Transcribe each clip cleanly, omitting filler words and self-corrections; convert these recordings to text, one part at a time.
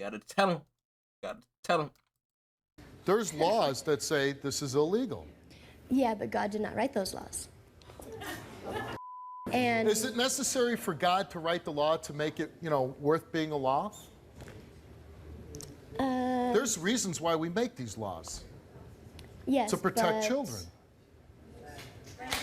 Gotta tell him. Gotta tell him. There's laws that say this is illegal. Yeah, but God did not write those laws. And Is it necessary for God to write the law to make it, worth being a law? There's reasons why we make these laws. yes, To protect but children. What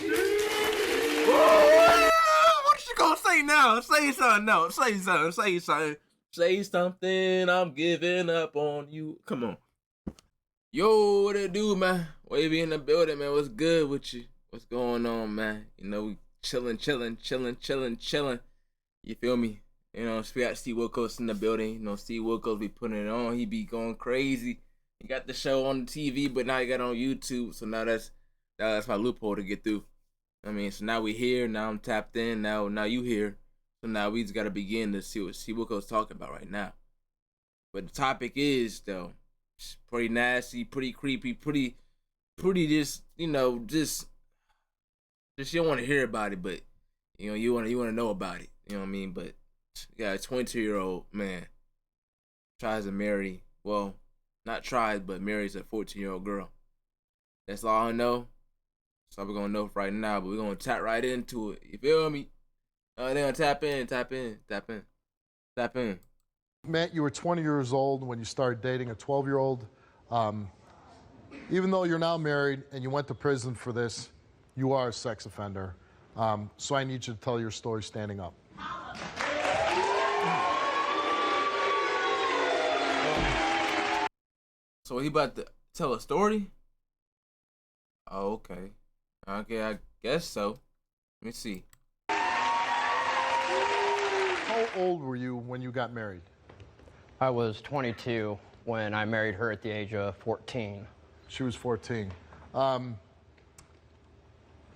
you gonna say now? Say something now. Say something. Say something. Say something. I'm giving up on you. Come on. Yo, what it do, man? Wavy in the building, man. What's good with you? What's going on, man? We chilling. You feel me? We got Steve Wilkos in the building. Steve Wilkos be putting it on. He be going crazy. He got the show on the TV, but now he got it on YouTube. So now that's my loophole to get through. So now we here. Now I'm tapped in. Now you here. So now we just gotta begin to see what Steve Wilkos talking about right now. But the topic is though, pretty nasty, pretty creepy, pretty just you don't want to hear about it, but you want to know about it. You know what I mean? But yeah, a 22-year-old man tries to marry. Well, not tries, but marries a 14-year-old girl. That's all I know. That's all we're gonna know right now. But we're gonna tap right into it. You feel me? They're gonna tap in. Matt, you were 20 years old when you started dating a 12-year-old. Even though you're now married and you went to prison for this, you are a sex offender. So I need you to tell your story standing up. So he about to tell a story? Oh, okay. Okay, I guess so. Let me see. How old were you when you got married? I was 22 when I married her at the age of 14. She was 14.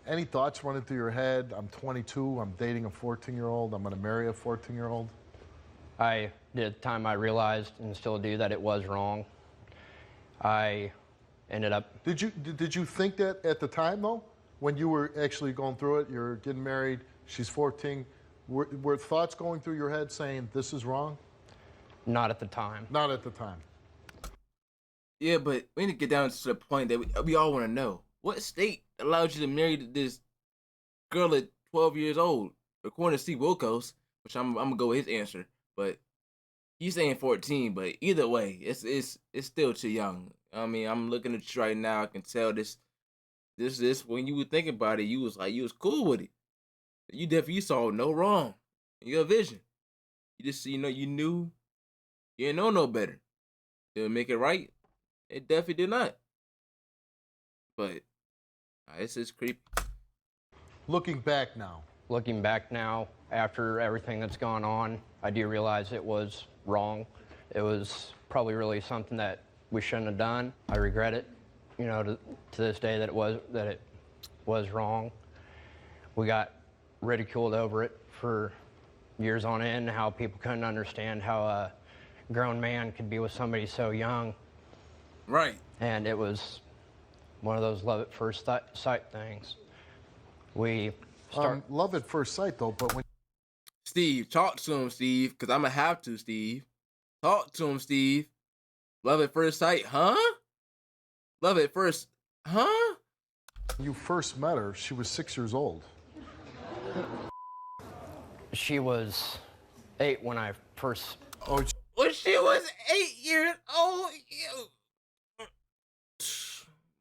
Any thoughts running through your head? I'm 22, I'm dating a 14-year-old, I'm gonna marry a 14-year-old. At the time I realized, and still do, that it was wrong. I ended up... Did you think that at the time, though? When you were actually going through it, you're getting married, she's 14, were thoughts going through your head saying, this is wrong? Not at the time. Not at the time. Yeah, but we need to get down to the point that we all want to know. What state allowed you to marry this girl at 12 years old? According to Steve Wilkos, which I'm gonna go with his answer, but he's saying 14. But either way, it's still too young. I'm looking at you right now. I can tell this when you were thinking about it, you was cool with it. You saw no wrong in your vision. You just you knew you didn't know no better. Did it make it right? It definitely did not. But it's just creepy. Looking back now, after everything that's gone on, I do realize it was wrong. It was probably really something that we shouldn't have done. I regret it, to this day that it was wrong. We got ridiculed over it for years on end, how people couldn't understand how a grown man could be with somebody so young. Right. And it was one of those love at first sight things. love at first sight, though, but when... Steve, talk to him, Steve, because I'm going to have to, Steve. Talk to him, Steve. Love at first sight, huh? Love at first, huh? You first met her, she was 6 years old. She was 8 when I first... Oh, When she was 8 years old,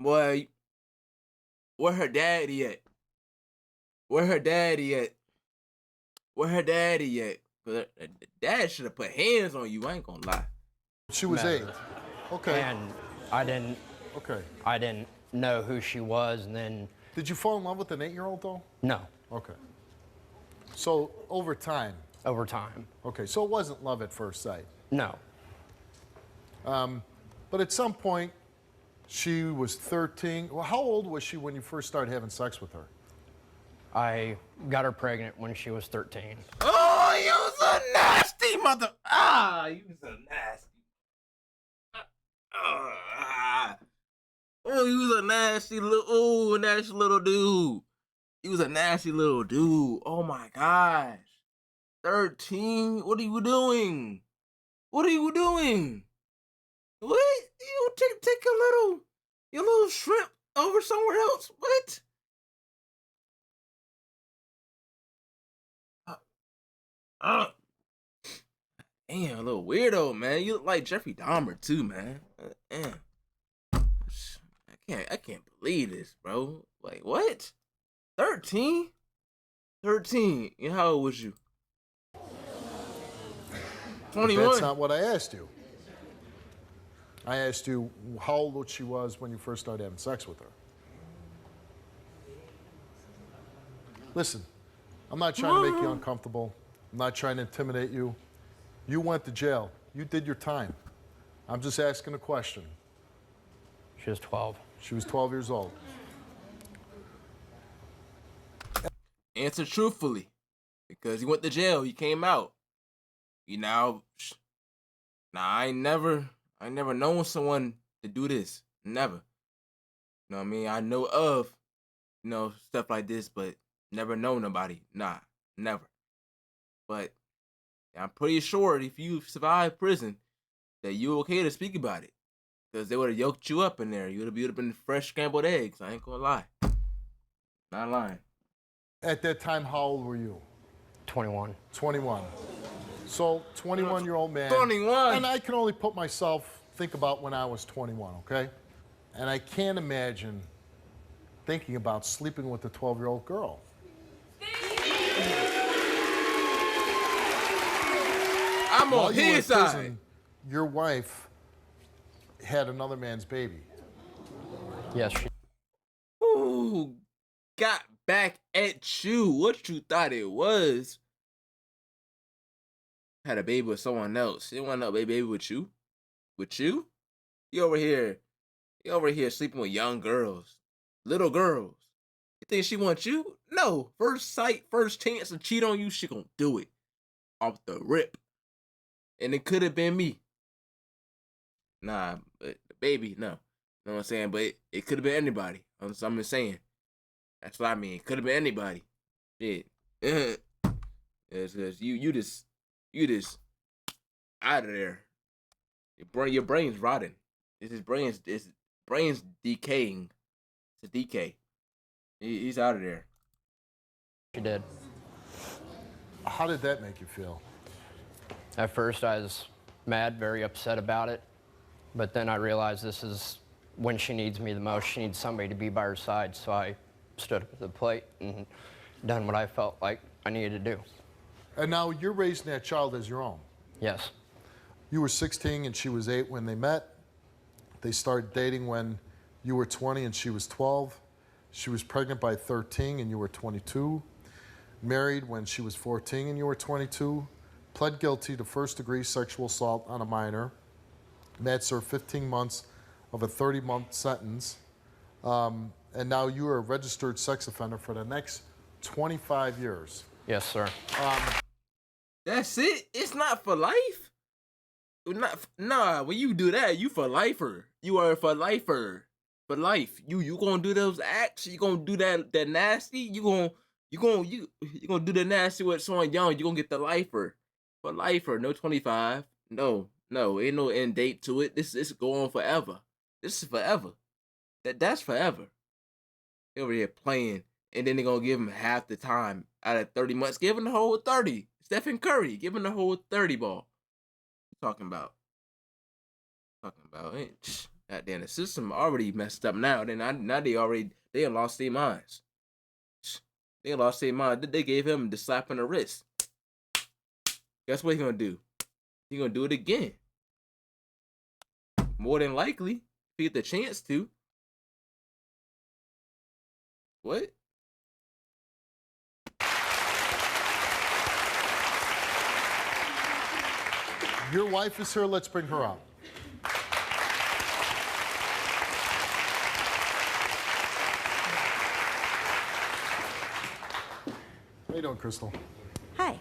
boy, where her daddy at? Where her daddy at? Where her daddy at? Cause dad should have put hands on you. I ain't gonna lie. she was 8. Okay. And I didn't Okay. know who she was, and then... Did you fall in love with an 8-year-old, though? No, Okay. So, over time. over time. Okay, so it wasn't love at first sight. No. But at some point, she was 13. Well, how old was she when you first started having sex with her? I got her pregnant when she was 13. Oh, you was a nasty mother. You was a nasty. Oh, you was a nasty little dude. You was a nasty little dude. Oh my gosh. 13? What are you doing? What are you doing? What? You take your little shrimp over somewhere else? What? Uh, uh, damn, a little weirdo, man. You look like Jeffrey Dahmer too, man. Damn. I can't believe this, bro. Like what? 13? 13. You know, how old was you? But 21. that's not what I asked you. I asked you how old she was when you first started having sex with her. Listen, I'm not trying to make you uncomfortable. I'm not trying to intimidate you. You went to jail. You did your time. I'm just asking a question. She was 12. She was 12 years old. Answer truthfully. Because he went to jail, he came out. You know, I ain't never known someone to do this. Never. You know what I mean? I know of, stuff like this, but never know nobody. Nah, never. But I'm pretty sure if you survive prison, that you're okay to speak about it. Because they would have yoked you up in there. You would have been fresh scrambled eggs. I ain't gonna lie. Not lying. At that time, how old were you? 21. 21. So, 21-year-old man. 21. And I can only think about when I was 21, okay? And I can't imagine thinking about sleeping with a 12-year-old girl. I'm While on you were in his side. prison, your wife had another man's baby. Yes, she. Ooh, got back at you. What you thought it was? Had a baby with someone else. She didn't want no baby with you. With you? You over here sleeping with young girls. Little girls. You think she wants you? No. First sight, first chance to cheat on you, she gonna do it. Off the rip. And it could have been me. Nah, but the baby, no. You know what I'm saying? But it could have been anybody. I'm just saying. That's what I mean. It could have been anybody. Shit. It's because you just out of there. Your brain's rotting. His brain's decaying. It's a decay. He's out of there. She did. How did that make you feel? At first, I was mad, very upset about it. But then I realized this is when she needs me the most. She needs somebody to be by her side. So I stood up to the plate and done what I felt like I needed to do. And now you're raising that child as your own. Yes. You were 16 and she was 8 when they met. They started dating when you were 20 and she was 12. She was pregnant by 13 and you were 22. Married when she was 14 and you were 22. Pled guilty to first-degree sexual assault on a minor. Matt served 15 months of a 30-month sentence. And now you are a registered sex offender for the next 25 years. Yes, sir. That's it? It's not for life? Nah, when you do that, you for lifer. You are for lifer. For life. You gonna do those acts, you gonna do that nasty, you gonna do the nasty with someone young, you gonna get the lifer. For lifer, no 25. No, ain't no end date to it. This is going forever. This is forever. That's forever. They over here playing, and then they're gonna give him half the time out of 30 months. Give him the whole 30. Stephen Curry, give him the whole 30 ball. Talking about. Goddamn, the system already messed up now. Now they lost their minds. They lost their mind. They gave him the slap on the wrist. Guess what he's gonna do? He's gonna do it again. More than likely, if he get the chance to. What? Your wife is here. Let's bring her out. How you doing, Crystal? Hi.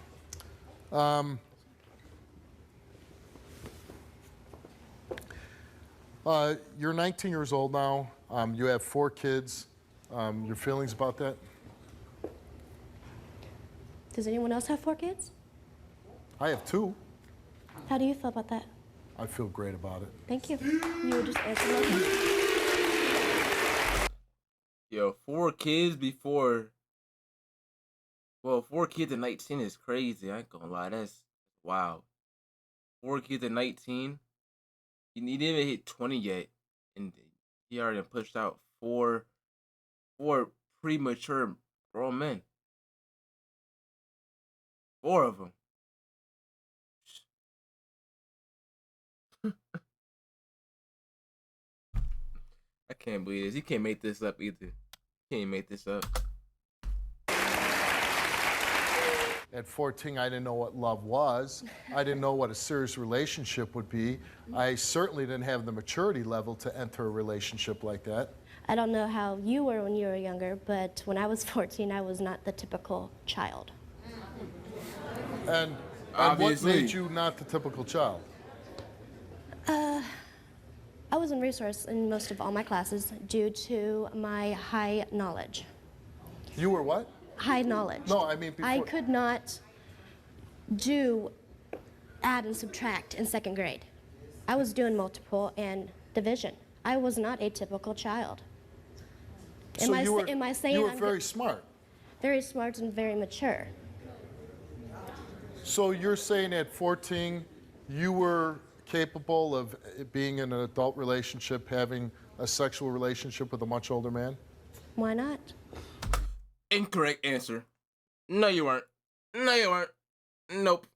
You're 19 years old now. You have 4 kids. Your feelings about that? Does anyone else have 4 kids? I have 2. How do you feel about that? I feel great about it. Thank you. You would just answer my question. Yo, 4 kids before. Well, 4 kids at 19 is crazy. I ain't gonna lie, that's wow. 4 kids at 19. He didn't even hit 20 yet, and he already pushed out four premature grown men. 4 of them. I can't believe this. He can't make this up either. Can't make this up. At 14, I didn't know what love was. I didn't know what a serious relationship would be. I certainly didn't have the maturity level to enter a relationship like that. I don't know how you were when you were younger, but when I was 14, I was not the typical child. And what Obviously. made you not the typical child? I was in resource in most of all my classes due to my high knowledge. You were what? High knowledge. No, I mean before. I could not do add and subtract in 2nd grade. I was doing multiple and division. I was not a typical child. So you were saying I'm very smart. very smart and very mature? So you're saying at 14, you were capable of being in an adult relationship, having a sexual relationship with a much older man? Why not? Incorrect answer. No, you weren't. No, you weren't. Nope.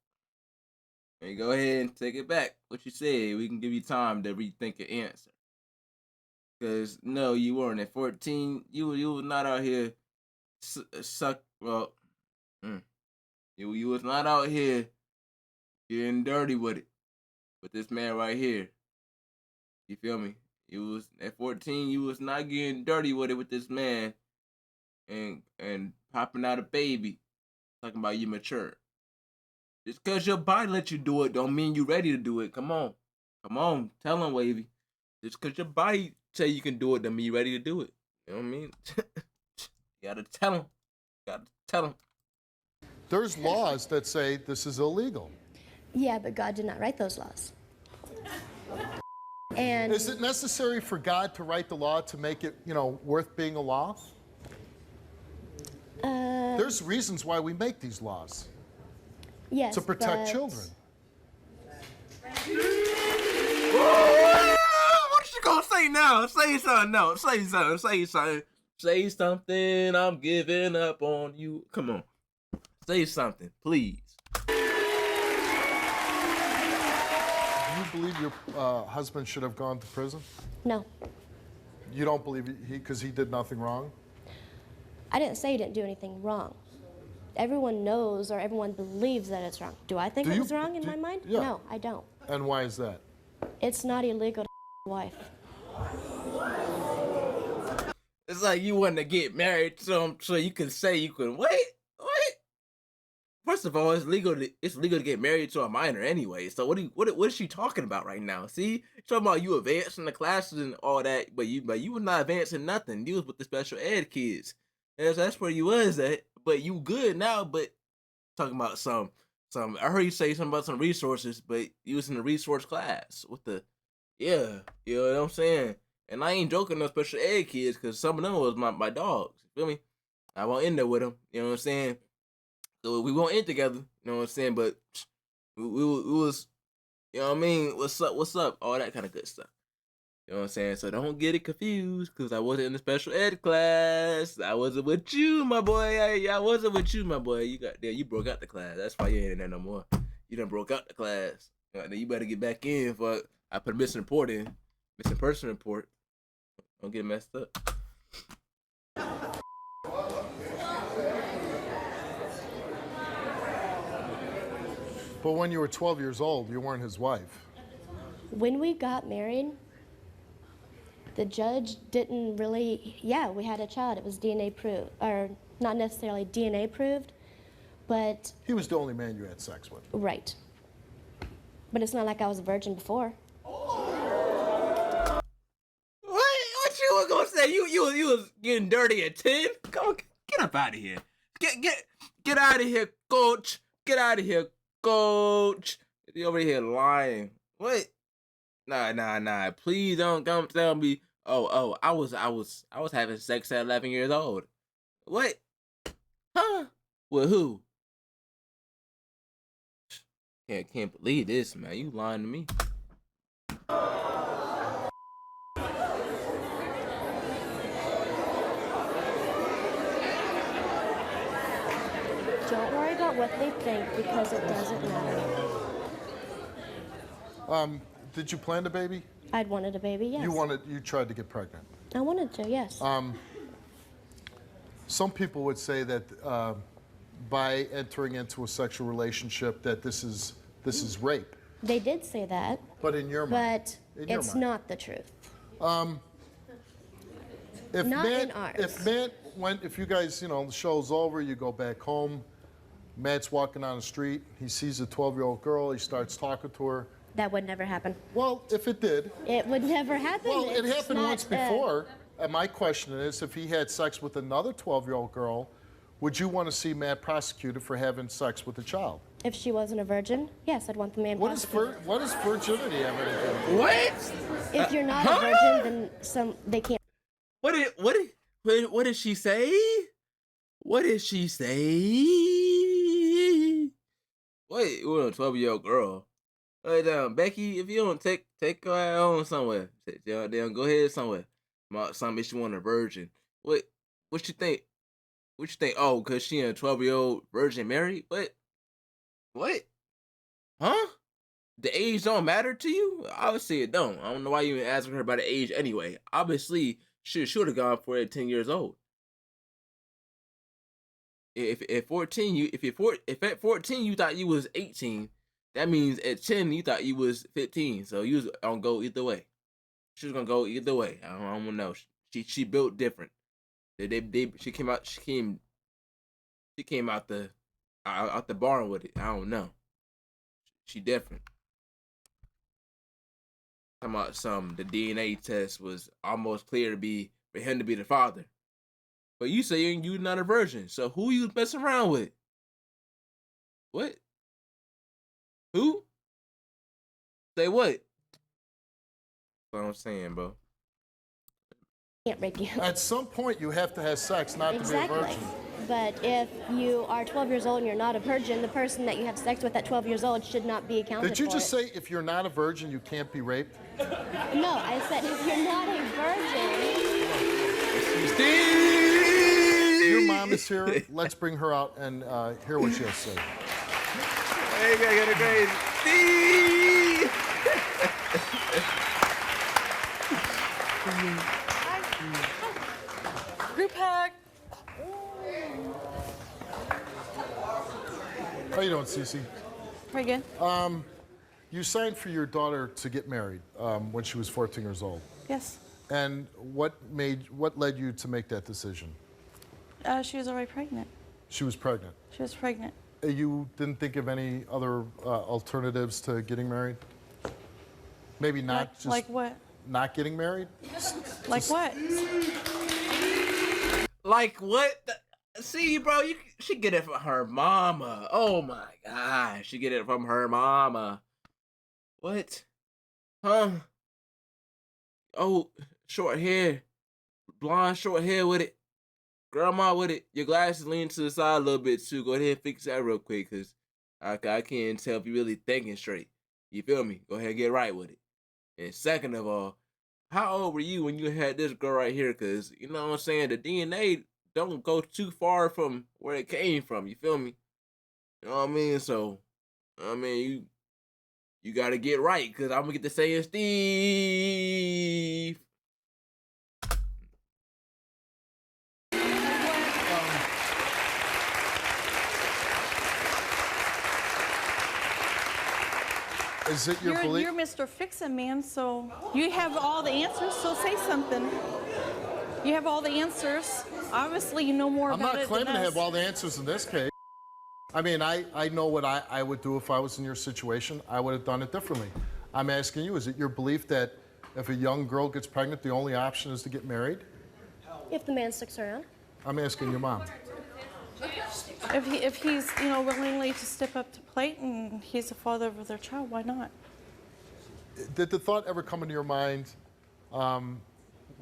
Hey, go ahead and take it back. What you said, we can give you time to rethink your answer. Because, no, you weren't. At 14, you was not out here you was not out here getting dirty with it. With this man right here. You feel me? You was, at 14, you was not getting dirty with it with this man. And popping out a baby, talking about you mature. Just cause your body let you do it, don't mean you ready to do it. Come on, tell him, Wavy. Just cause your body say you can do it, don't mean you ready to do it. You know what I mean? You gotta tell him. There's laws that say this is illegal. Yeah, but God did not write those laws. And Is it necessary for God to write the law to make it, worth being a law? There's reasons why we make these laws. yes, To protect but children. What you gonna say now? Say something now. Say something. Say something. I'm giving up on you. Come on. Say something, please. Do you believe your husband should have gone to prison? No, You don't believe because he did nothing wrong? I didn't say he didn't do anything wrong. Everyone knows or everyone believes that it's wrong. Do I think Do it you- was wrong in do- my mind? yeah. No, I don't. And why is that? It's not illegal to wife. It's like you want to get married to him so you can say you can wait. First of all, it's legal to get married to a minor anyway. So what is she talking about right now? See, she's talking about you advancing the classes and all that, but you was not advancing nothing. You was with the special ed kids. That's where you was at. But you good now. But talking about some. I heard you say something about some resources, but you was in the resource class with the, yeah, you know what I'm saying. And I ain't joking, no special ed kids, because some of them was my dogs. You feel me? I won't end there with them. You know what I'm saying? So we won't end together. You know what I'm saying? But we was, you know what I mean? What's up? All that kind of good stuff. You know what I'm saying? So don't get it confused, because I wasn't in the special ed class. I wasn't with you, my boy. I wasn't with you, my boy. You broke out the class. That's why you ain't in there no more. You done broke out the class. Then you better get back in for I put a missing person report. Don't get messed up. But when you were 12 years old, you weren't his wife. When we got married, the judge didn't really, we had a child. It was DNA proved, or not necessarily DNA proved, but He was the only man you had sex with. right. But it's not like I was a virgin before. What you was gonna say? You was getting dirty at 10? Come on, get up out of here. Get out of here, coach. Get out of here, coach. You over here lying. What? Nah. Please don't come tell me. Oh, I was having sex at 11 years old. What? Huh? With who? Can't believe this, man. You lying to me. Don't worry about what they think because it doesn't matter. Did you plan the baby? I'd wanted a baby, yes. You tried to get pregnant. I wanted to, yes. Some people would say that by entering into a sexual relationship that this is rape. They did say that. But in your mind. But it's not the truth. If Not Matt, in ours. if you guys, the show's over, you go back home, Matt's walking down the street, he sees a 12-year-old girl, he starts talking to her. That would never happen. Well, if it did. It would never happen. Well, it It's happened not, once before. And my question is, if he had sex with another 12-year-old girl, would you want to see Matt prosecuted for having sex with a child? If she wasn't a virgin, yes, I'd want the man prosecuted. What does virginity have anything to do? What? If you're not a virgin, then they can't. What did she say? What did she say? Wait, we're a 12-year-old girl. Hey, Becky, if you don't take her home somewhere, then go ahead somewhere. Something she want a virgin. What you think? What you think? Oh, cause she a 12-year-old virgin married? What? Huh? The age don't matter to you? Obviously it don't. I don't know why you even asking her about the age anyway. Obviously, she should have gone for it at 10 years old. If at 14 you thought you was 18, that means at 10 you thought you was 15. So you was gonna go either way. She was gonna go either way. I don't know. She built different. She came out the barn with it. I don't know. She different. Talking about the DNA test was almost clear for him to be the father. But you say you're not a virgin. So who you messing around with? What? Who? Say what? That's what I'm saying, bro. Can't rape you. At some point, you have to have sex not to be a virgin. But if you are 12 years old and you're not a virgin, the person that you have sex with at 12 years old should not be accounted for. Did you just say if you're not a virgin, you can't be raped? No, I said if you're not a virgin. Steve! Your mom is here. Let's bring her out and hear what she has to say. Hey, I got a great Steve! Group hug. How you doing, Cece? Pretty good. You signed for your daughter to get married when she was 14 years old. Yes. And what led you to make that decision? She was already pregnant. She was pregnant. She was pregnant. You didn't think of any other alternatives to getting married? Maybe not just Like what? not getting married? Like what? Like what? See, bro, she get it from her mama. Oh my gosh, she get it from her mama. What? Huh? Oh, short hair, blonde short hair with it. Grandma with it. Your glasses lean to the side a little bit too. Go ahead and fix that real quick, cause I can't tell if you really thinking straight. You feel me? Go ahead and get right with it. And second of all, how old were you when you had this girl right here? Cause you know what I'm saying, the DNA don't go too far from where it came from. You feel me? You know what I mean? So, I mean, you gotta get right, cause I'm gonna get to saying Steve. Is it your belief? You're Mr. Fix-It Man, so you have all the answers, so say something. You have all the answers. Obviously, you know more I'm about not it claiming than to us. have all the answers in this case. I mean, I know what I would do if I was in your situation. I would have done it differently. I'm asking you, is it your belief that if a young girl gets pregnant, the only option is to get married? If the man sticks around. I'm asking your mom. If he's, you know, willingly to step up to plate and he's the father of their child, why not? Did the thought ever come into your mind,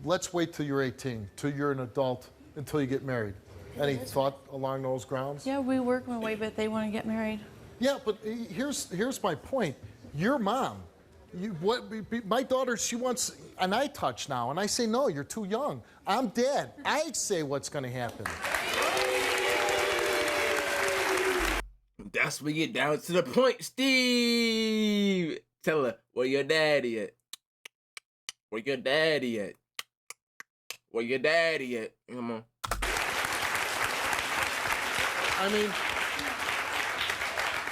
let's wait till you're 18, till you're an adult, until you get married? Any thought along those grounds? Yeah, we work my way, but they want to get married. Yeah, but here's my point. Your mom, my daughter, she wants an eye touch now, and I say, no, you're too young. I'm dead. I say what's going to happen. That's when you get down to the point, Steve. Tell her, where your daddy at? Where your daddy at? Where your daddy at? Come on. I mean,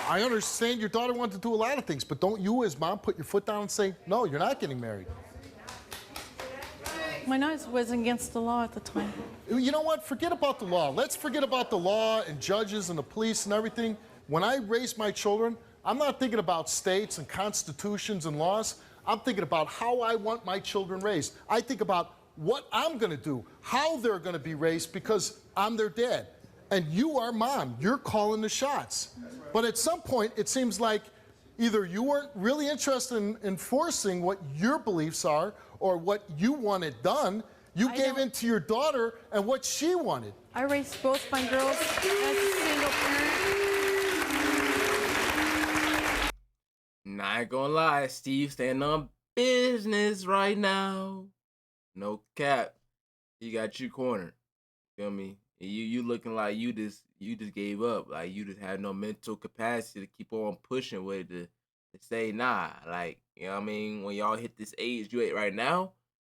I understand your daughter wanted to do a lot of things, but don't you as mom put your foot down and say, no, you're not getting married? Why not? It was against the law at the time. You know what? Forget about the law. Let's forget about the law and judges and the police and everything. When I raise my children, I'm not thinking about states and constitutions and laws. I'm thinking about how I want my children raised. I think about what I'm going to do, how they're going to be raised, because I'm their dad. And you are mom. You're calling the shots. But at some point, it seems like either you weren't really interested in enforcing what your beliefs are or what you wanted done. You gave in to your daughter and what she wanted. I raised both my girls as a single parent. Not gonna lie, Steve standing on business right now. No cap. He got you cornered. Feel me? You looking like you just gave up. Like you just have no mental capacity to keep on pushing with it to say nah. Like, you know what I mean? When y'all hit this age you at right now,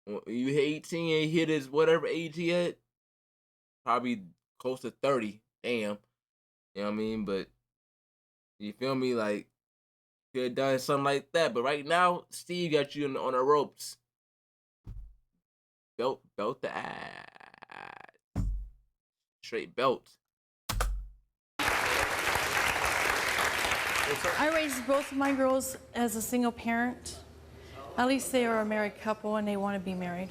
when you hit 18 and hit his whatever age he at, probably close to 30. Damn. You know what I mean? But you feel me? Like could have done something like that. But right now, Steve got you on the ropes. Belt the ass. Straight belt. I raised both of my girls as a single parent. At least they are a married couple and they want to be married.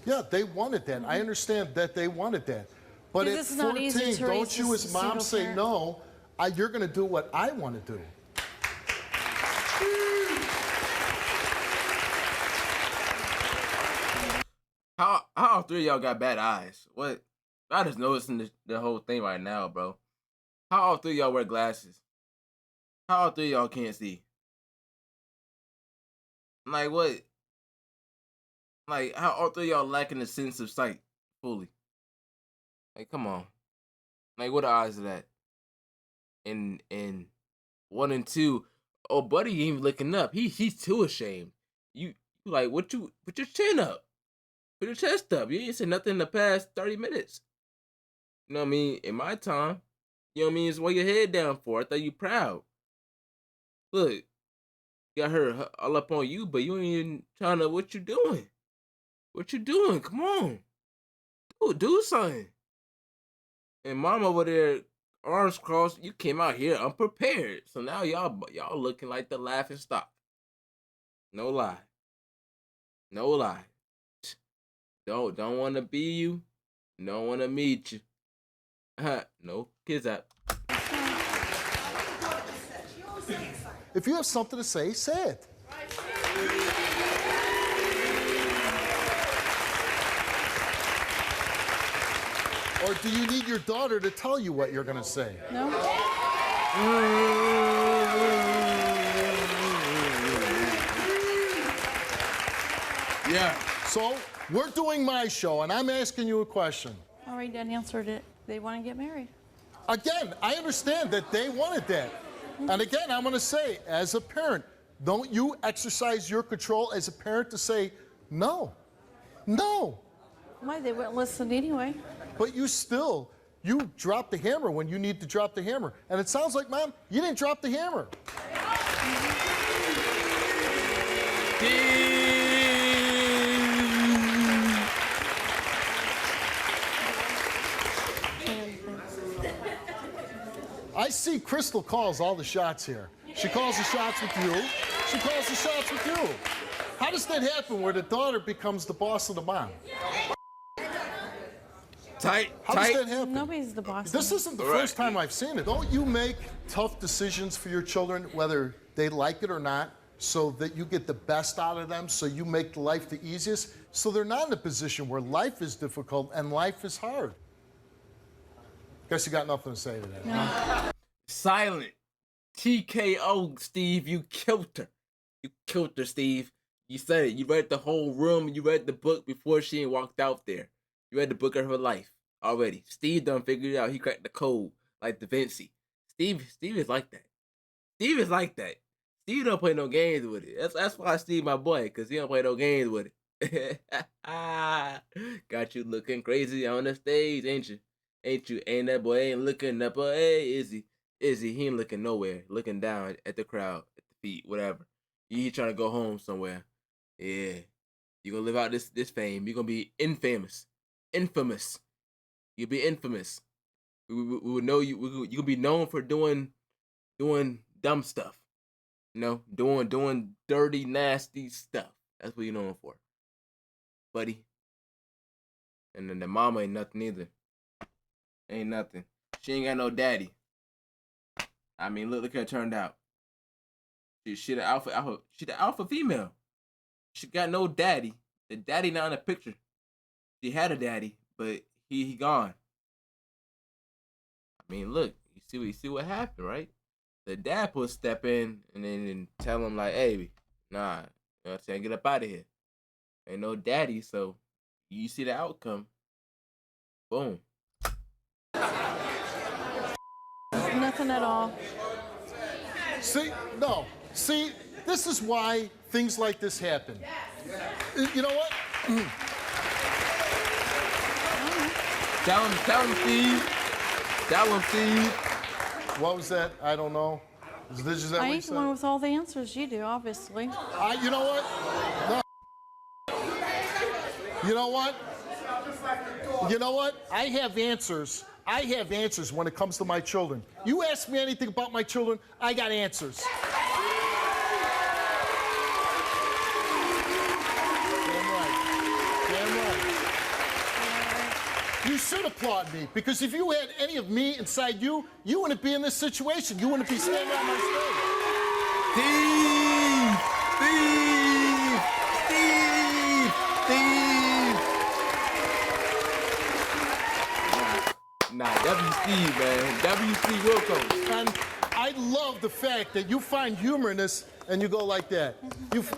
Yeah, they wanted that. I understand that they wanted that. But at Because it's not easy 14, to raise don't you just as a mom single say, parent. no, you're going to do what I want to do. How three of y'all got bad eyes? What? I just noticing the whole thing right now, bro. How all three of y'all wear glasses? How all three of y'all can't see? Like what? Like how all three of y'all lacking the sense of sight fully? Like come on. Like what the odds of that? And 1 and 2, oh buddy ain't even looking up. He's too ashamed. You like what you put your chin up. Put your chest up. You ain't said nothing in the past 30 minutes. You know what I mean? In my time, you know what I mean? It's weigh your head down for. I thought you proud. Look, got her all up on you, but you ain't even trying to. What you doing? What you doing? Come on, do something. And mom over there, arms crossed. You came out here unprepared, so now y'all looking like the laughing stock. No lie. No lie. Don't want to be you. Don't want to meet you. No, kids up. If you have something to say it. Or do you need your daughter to tell you what you're going to say? No? Yeah. So we're doing my show, and I'm asking you a question. All right, Dad answered it. They want to get married. Again, I understand that they wanted that. And again, I'm going to say, as a parent, don't you exercise your control as a parent to say, no, no. Why? They wouldn't listen anyway. But you drop the hammer when you need to drop the hammer. And it sounds like, Mom, you didn't drop the hammer. I see Crystal calls all the shots here. She calls the shots with you. She calls the shots with you. How does that happen where the daughter becomes the boss of the mom? How does that happen? Nobody's the boss. This isn't the Right. first time I've seen it. Don't you make tough decisions for your children, whether they like it or not, so that you get the best out of them, so you make life the easiest, so they're not in a position where life is difficult and life is hard? Guess you got nothing to say to that. No. Silent. TKO, Steve. You killed her. You killed her, Steve. You said it. You read the whole room. You read the book before she ain't walked out there. You read the book of her life already. Steve done figured it out. He cracked the code like Da Vinci. Steve is like that. Steve is like that. Steve don't play no games with it. That's why Steve my boy, because he don't play no games with it. Got you looking crazy on the stage, ain't you? Ain't you? Ain't that boy ain't looking up? Hey, is he? He ain't looking nowhere. Looking down at the crowd, at the feet, whatever. He trying to go home somewhere. Yeah. You gonna live out this fame. You gonna be infamous. Infamous. You'll be infamous. We would know you. You gonna be known for doing dumb stuff. You know, doing dirty, nasty stuff. That's what you're known for, buddy. And then the mama ain't nothing either. Ain't nothing. She ain't got no daddy. I mean, look how it turned out. She the alpha. She the alpha female. She got no daddy. The daddy not in the picture. She had a daddy, but he gone. I mean, look, you see what happened, right? The dad will step in and then tell him like, hey, nah, you know what I'm saying, get up out of here. Ain't no daddy, so you see the outcome. Boom. Nothing at all. See, this is why things like this happen. You know what? Tell him, Steve. Tell him, Steve. What was that? I don't know. Is that I what you ain't the one said? with all the answers. You do, obviously. You know what? No. You know what? You know what? I have answers. I have answers when it comes to my children. You ask me anything about my children, I got answers. Damn right. Damn right. You should applaud me, because if you had any of me inside you, you wouldn't be in this situation. You wouldn't be standing on my stage. Steve! Nah, W. Steve, man. W.C. Wilkos. And I love the fact that you find humor in this and you go like that.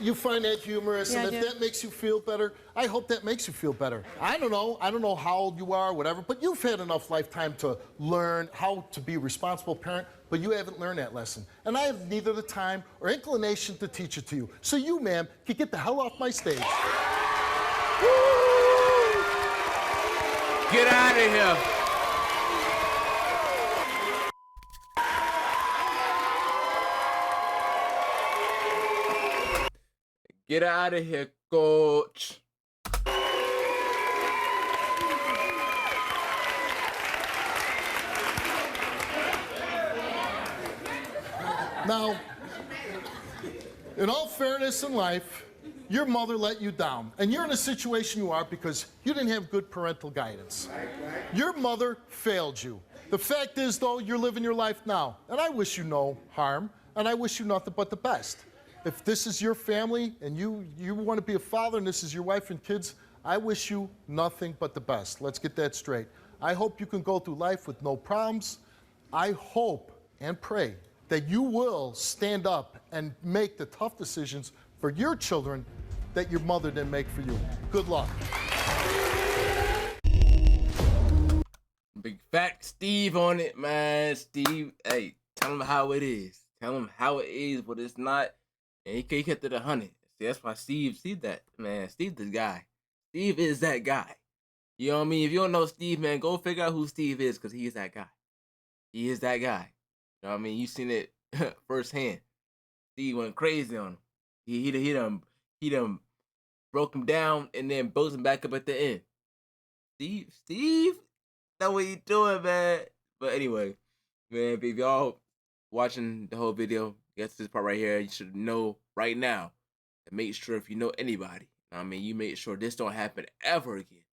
You find that humorous, Yeah, and I if do. that makes you feel better, I hope that makes you feel better. I don't know how old you are, whatever, but you've had enough lifetime to learn how to be a responsible parent, but you haven't learned that lesson. And I have neither the time or inclination to teach it to you. So you, ma'am, can get the hell off my stage. Get out of here. Get out of here, coach. Now, in all fairness in life, your mother let you down. And you're in a situation you are because you didn't have good parental guidance. Your mother failed you. The fact is, though, you're living your life now. And I wish you no harm, and I wish you nothing but the best. If this is your family and you want to be a father and this is your wife and kids, I wish you nothing but the best. Let's get that straight. I hope you can go through life with no problems. I hope and pray that you will stand up and make the tough decisions for your children that your mother didn't make for you. Good luck. Big fat Steve on it, man. Steve, hey, tell him how it is. Tell him how it is, but it's not. And he kept it 100. See, that's why Steve that, man. Steve the guy. Steve is that guy. You know what I mean? If you don't know Steve, man, go figure out who Steve is, because he is that guy. He is that guy. You know what I mean? You seen it firsthand. Steve went crazy on him. He done broke him down and then built him back up at the end. Steve, that's what you doing, man. But anyway, man, if y'all watching the whole video, guess this part right here, you should know right now. And make sure if you know anybody, I mean, you make sure this don't happen ever again.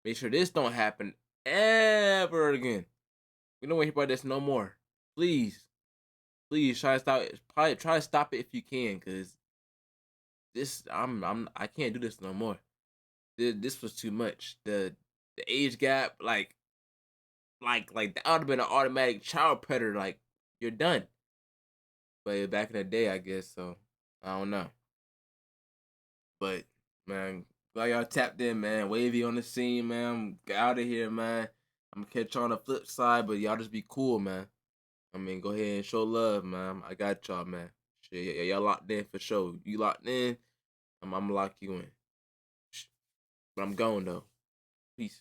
Make sure this don't happen ever again. We don't want to hear about this no more. Please, please try to stop it. Probably try to stop it if you can, cause this I can't do this no more. This was too much. The age gap, like that would have been an automatic child predator. Like you're done. But back in the day, I guess so. I don't know. But man, glad y'all tapped in, man. Wavy on the scene, man. Get out of here, man. I'm gonna catch y'all on the flip side, but y'all just be cool, man. I mean, go ahead and show love, man. I got y'all, man. Shit, y'all locked in for sure. You locked in, I'm gonna lock you in. But I'm going though. Peace.